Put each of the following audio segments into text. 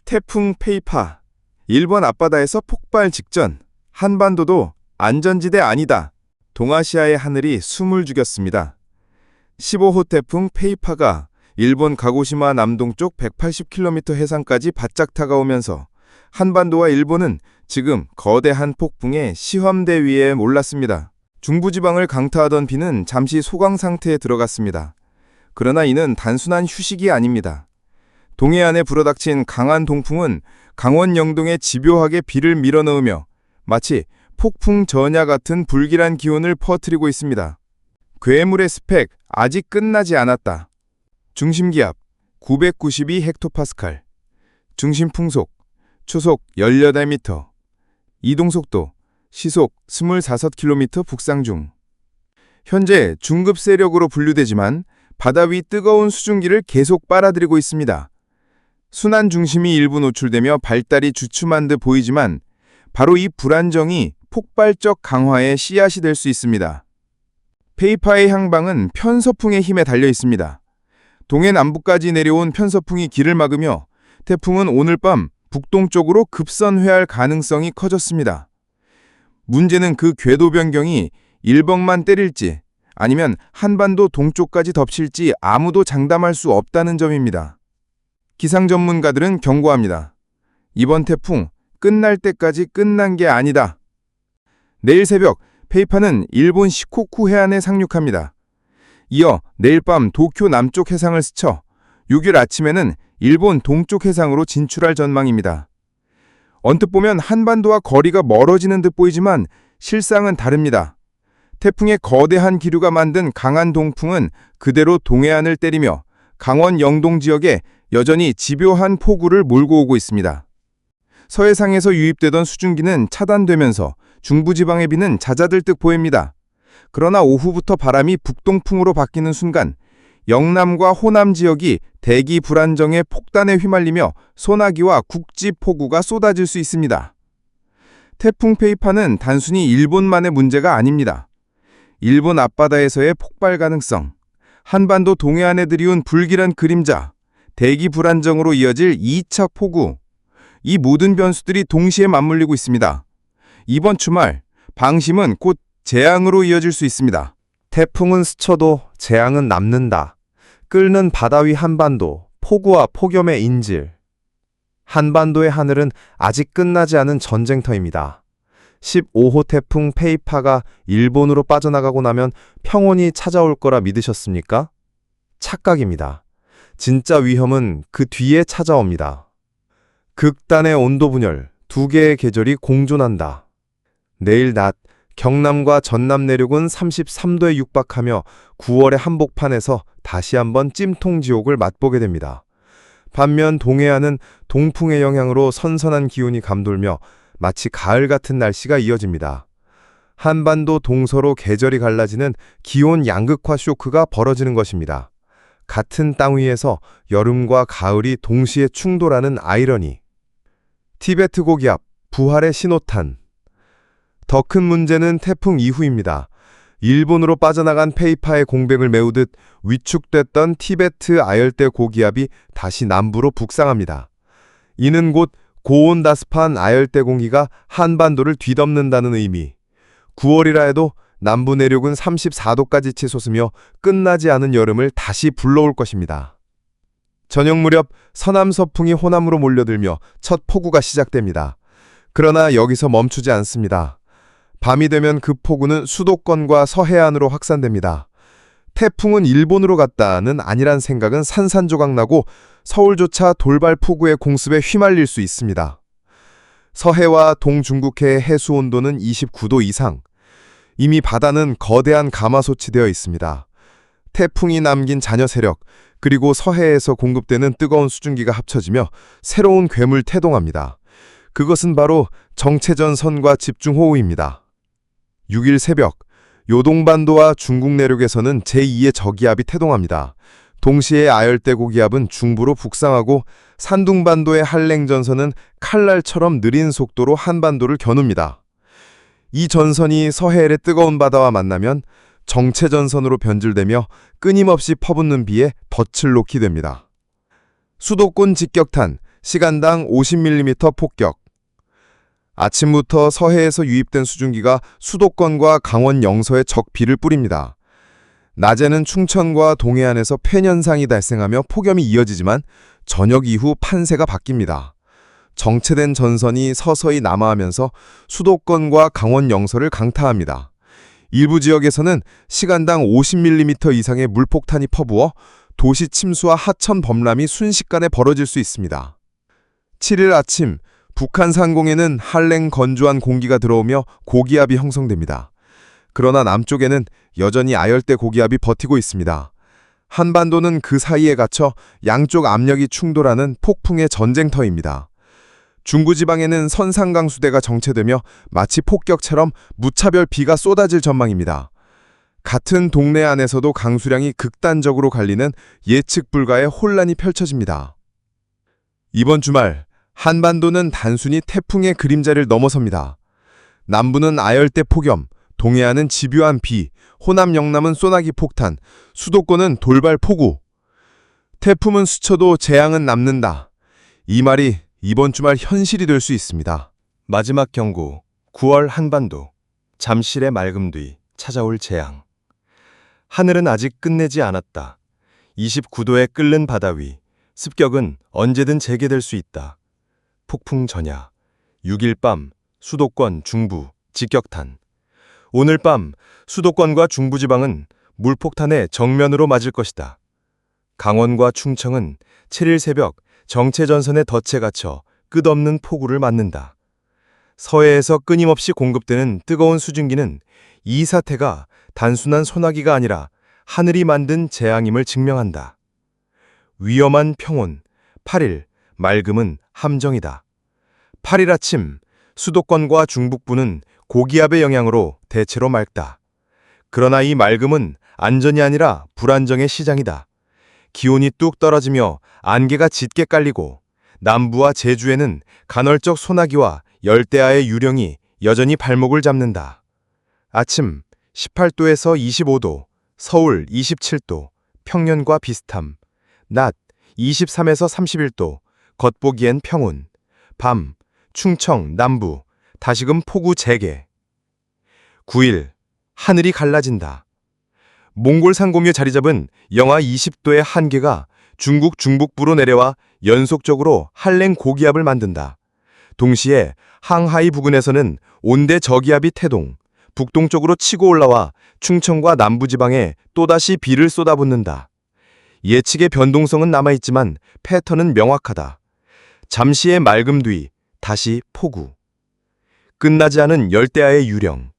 태풍 페이파. 일본 앞바다에서 폭발 직전. 한반도도 안전지대 아니다. 동아시아의 하늘이 숨을 죽였습니다. 15호 태풍 페이파가 일본 가고시마 남동쪽 180km 해상까지 바짝 다가오면서 한반도와 일본은 지금 거대한 폭풍의 시험대 위에 올랐습니다. 중부지방을 강타하던 비는 잠시 소강 상태에 들어갔습니다. 그러나 이는 단순한 휴식이 아닙니다. 동해안에 불어닥친 강한 동풍은 강원 영동에 집요하게 비를 밀어넣으며 마치 폭풍 전야 같은 불길한 기온을 퍼뜨리고 있습니다. 괴물의 스펙 아직 끝나지 않았다. 중심기압 992헥토파스칼, 중심풍속 초속 18m, 이동속도 시속 24km 북상 중. 현재 중급 세력으로 분류되지만 바다 위 뜨거운 수증기를 계속 빨아들이고 있습니다. 순환 중심이 일부 노출되며 발달이 주춤한 듯 보이지만 바로 이 불안정이 폭발적 강화의 씨앗이 될 수 있습니다. 페이파의 향방은 편서풍의 힘에 달려 있습니다. 동해 남부까지 내려온 편서풍이 길을 막으며 태풍은 오늘 밤 북동쪽으로 급선회할 가능성이 커졌습니다. 문제는 그 궤도 변경이 일본만 때릴지 아니면 한반도 동쪽까지 덮칠지 아무도 장담할 수 없다는 점입니다. 기상 전문가들은 경고합니다. 이번 태풍 끝날 때까지 끝난 게 아니다. 내일 새벽 페이파는 일본 시코쿠 해안에 상륙합니다. 이어 내일 밤 도쿄 남쪽 해상을 스쳐 6일 아침에는 일본 동쪽 해상으로 진출할 전망입니다. 언뜻 보면 한반도와 거리가 멀어지는 듯 보이지만 실상은 다릅니다. 태풍의 거대한 기류가 만든 강한 동풍은 그대로 동해안을 때리며 강원 영동 지역에 여전히 집요한 폭우를 몰고 오고 있습니다. 서해상에서 유입되던 수증기는 차단되면서 중부지방의 비는 잦아들 듯 보입니다. 그러나 오후부터 바람이 북동풍으로 바뀌는 순간 영남과 호남 지역이 대기 불안정의 폭단에 휘말리며 소나기와 국지 폭우가 쏟아질 수 있습니다. 태풍 페이파는 단순히 일본만의 문제가 아닙니다. 일본 앞바다에서의 폭발 가능성, 한반도 동해안에 들이운 불길한 그림자, 대기 불안정으로 이어질 2차 폭우, 이 모든 변수들이 동시에 맞물리고 있습니다. 이번 주말, 방심은 곧 재앙으로 이어질 수 있습니다. 태풍은 스쳐도 재앙은 남는다. 끓는 바다 위 한반도, 폭우와 폭염의 인질. 한반도의 하늘은 아직 끝나지 않은 전쟁터입니다. 15호 태풍 페이파가 일본으로 빠져나가고 나면 평온이 찾아올 거라 믿으셨습니까? 착각입니다. 진짜 위험은 그 뒤에 찾아옵니다. 극단의 온도 분열, 두 개의 계절이 공존한다. 내일 낮, 경남과 전남 내륙은 33도에 육박하며 9월의 한복판에서 다시 한번 찜통지옥을 맛보게 됩니다. 반면 동해안은 동풍의 영향으로 선선한 기온이 감돌며 마치 가을 같은 날씨가 이어집니다. 한반도 동서로 계절이 갈라지는 기온 양극화 쇼크가 벌어지는 것입니다. 같은 땅 위에서 여름과 가을이 동시에 충돌하는 아이러니. 티베트 고기압, 부활의 신호탄. 더 큰 문제는 태풍 이후입니다. 일본으로 빠져나간 페이파의 공백을 메우듯 위축됐던 티베트 아열대 고기압이 다시 남부로 북상합니다. 이는 곧 고온다습한 아열대 공기가 한반도를 뒤덮는다는 의미. 9월이라 해도 남부 내륙은 34도까지 치솟으며 끝나지 않은 여름을 다시 불러올 것입니다. 저녁 무렵 서남서풍이 호남으로 몰려들며 첫 폭우가 시작됩니다. 그러나 여기서 멈추지 않습니다. 밤이 되면 그 폭우는 수도권과 서해안으로 확산됩니다. 태풍은 일본으로 갔다는 아니란 생각은 산산조각나고 서울조차 돌발 폭우의 공습에 휘말릴 수 있습니다. 서해와 동중국해의 해수 온도는 29도 이상. 이미 바다는 거대한 가마솥이 되어 있습니다. 태풍이 남긴 잔여 세력, 그리고 서해에서 공급되는 뜨거운 수증기가 합쳐지며 새로운 괴물 태동합니다. 그것은 바로 정체전선과 집중호우입니다. 6일 새벽, 요동반도와 중국 내륙에서는 제2의 저기압이 태동합니다. 동시에 아열대 고기압은 중부로 북상하고 산둥반도의 한랭전선은 칼날처럼 느린 속도로 한반도를 겨눕니다. 이 전선이 서해의 뜨거운 바다와 만나면 정체전선으로 변질되며 끊임없이 퍼붓는 비에 덫을 놓게 됩니다. 수도권 직격탄, 시간당 50mm 폭격. 아침부터 서해에서 유입된 수증기가 수도권과 강원 영서에 적비를 뿌립니다. 낮에는 충청과 동해안에서 폐년상이 발생하며 폭염이 이어지지만 저녁 이후 판세가 바뀝니다. 정체된 전선이 서서히 남하하면서 수도권과 강원 영서를 강타합니다. 일부 지역에서는 시간당 50mm 이상의 물폭탄이 퍼부어 도시 침수와 하천 범람이 순식간에 벌어질 수 있습니다. 7일 아침, 북한 상공에는 한랭 건조한 공기가 들어오며 고기압이 형성됩니다. 그러나 남쪽에는 여전히 아열대 고기압이 버티고 있습니다. 한반도는 그 사이에 갇혀 양쪽 압력이 충돌하는 폭풍의 전쟁터입니다. 중부지방에는 선상강수대가 정체되며 마치 폭격처럼 무차별 비가 쏟아질 전망입니다. 같은 동네 안에서도 강수량이 극단적으로 갈리는 예측 불가의 혼란이 펼쳐집니다. 이번 주말, 한반도는 단순히 태풍의 그림자를 넘어섭니다. 남부는 아열대 폭염, 동해안은 집요한 비, 호남 영남은 소나기 폭탄, 수도권은 돌발 폭우. 태풍은 스쳐도 재앙은 남는다. 이 말이 이번 주말 현실이 될 수 있습니다. 마지막 경고, 9월 한반도, 잠실의 맑음 뒤 찾아올 재앙. 하늘은 아직 끝내지 않았다. 29도에 끓는 바다 위, 습격은 언제든 재개될 수 있다. 폭풍 전야, 6일 밤 수도권 중부 직격탄. 오늘 밤 수도권과 중부지방은 물폭탄의 정면으로 맞을 것이다. 강원과 충청은 7일 새벽 정체전선에 덫에 갇혀 끝없는 폭우를 맞는다. 서해에서 끊임없이 공급되는 뜨거운 수증기는 이 사태가 단순한 소나기가 아니라 하늘이 만든 재앙임을 증명한다. 위험한 평온, 8일, 맑음은 함정이다. 8일 아침, 수도권과 중북부는 고기압의 영향으로 대체로 맑다. 그러나 이 맑음은 안전이 아니라 불안정의 시장이다. 기온이 뚝 떨어지며 안개가 짙게 깔리고 남부와 제주에는 간헐적 소나기와 열대야의 유령이 여전히 발목을 잡는다. 아침 18도에서 25도, 서울 27도, 평년과 비슷함. 낮 23에서 31도, 겉보기엔 평온. 밤 충청, 남부, 다시금 폭우 재개. 9일, 하늘이 갈라진다. 몽골 상공에 자리 잡은 영하 20도의 한계가 중국 중북부로 내려와 연속적으로 한랭 고기압을 만든다. 동시에 항하이 부근에서는 온대 저기압이 태동, 북동쪽으로 치고 올라와 충청과 남부지방에 또다시 비를 쏟아붓는다. 예측의 변동성은 남아있지만 패턴은 명확하다. 잠시의 맑음 뒤 다시 폭우. 끝나지 않은 열대야의 유령.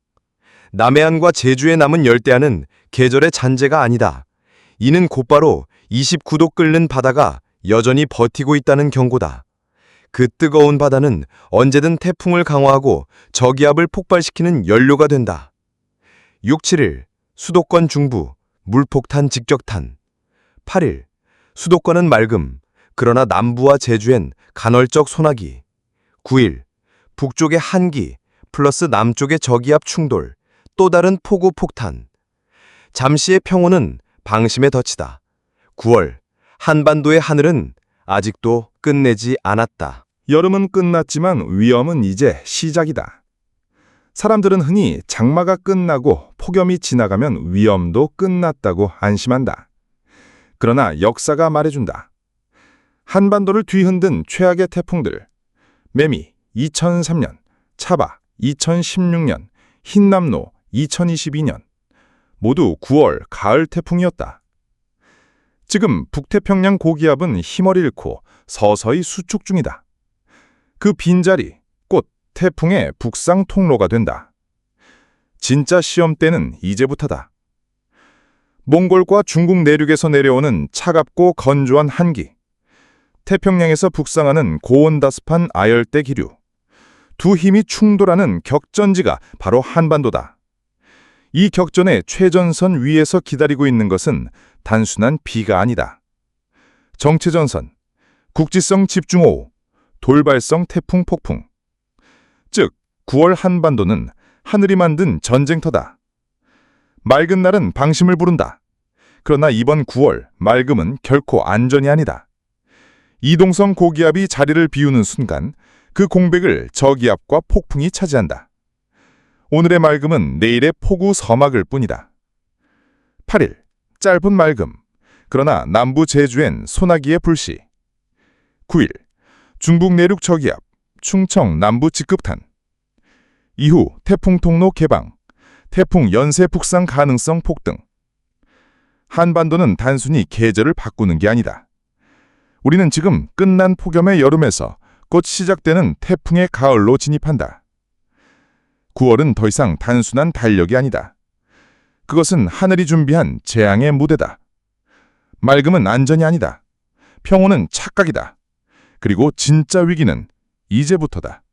남해안과 제주에 남은 열대야는 계절의 잔재가 아니다. 이는 곧바로 29도 끓는 바다가 여전히 버티고 있다는 경고다. 그 뜨거운 바다는 언제든 태풍을 강화하고 저기압을 폭발시키는 연료가 된다. 6, 7일 수도권 중부 물폭탄 직격탄. 8일 수도권은 맑음, 그러나 남부와 제주엔 간헐적 소나기. 9일 북쪽의 한기 플러스 남쪽의 저기압 충돌, 또 다른 폭우 폭탄. 잠시의 평온은 방심의 덫이다. 9월 한반도의 하늘은 아직도 끝내지 않았다. 여름은 끝났지만 위험은 이제 시작이다. 사람들은 흔히 장마가 끝나고 폭염이 지나가면 위험도 끝났다고 안심한다. 그러나 역사가 말해준다. 한반도를 뒤흔든 최악의 태풍들. 매미 2003년, 차바 2016년, 흰남노 2022년. 모두 9월 가을 태풍이었다. 지금 북태평양 고기압은 힘을 잃고 서서히 수축 중이다. 그 빈자리, 곧 태풍의 북상 통로가 된다. 진짜 시험대는 이제부터다. 몽골과 중국 내륙에서 내려오는 차갑고 건조한 한기, 태평양에서 북상하는 고온다습한 아열대 기류, 두 힘이 충돌하는 격전지가 바로 한반도다. 이 격전의 최전선 위에서 기다리고 있는 것은 단순한 비가 아니다. 정체전선, 국지성 집중호우, 돌발성 태풍 폭풍. 즉, 9월 한반도는 하늘이 만든 전쟁터다. 맑은 날은 방심을 부른다. 그러나 이번 9월 맑음은 결코 안전이 아니다. 이동성 고기압이 자리를 비우는 순간 그 공백을 저기압과 폭풍이 차지한다. 오늘의 맑음은 내일의 폭우 서막을 뿐이다. 8일, 짧은 맑음. 그러나 남부 제주엔 소나기의 불씨. 9일, 중북 내륙 저기압, 충청 남부 직급탄. 이후 태풍 통로 개방, 태풍 연쇄 북상 가능성 폭등. 한반도는 단순히 계절을 바꾸는 게 아니다. 우리는 지금 끝난 폭염의 여름에서 곧 시작되는 태풍의 가을로 진입한다. 9월은 더 이상 단순한 달력이 아니다. 그것은 하늘이 준비한 재앙의 무대다. 맑음은 안전이 아니다. 평온은 착각이다. 그리고 진짜 위기는 이제부터다.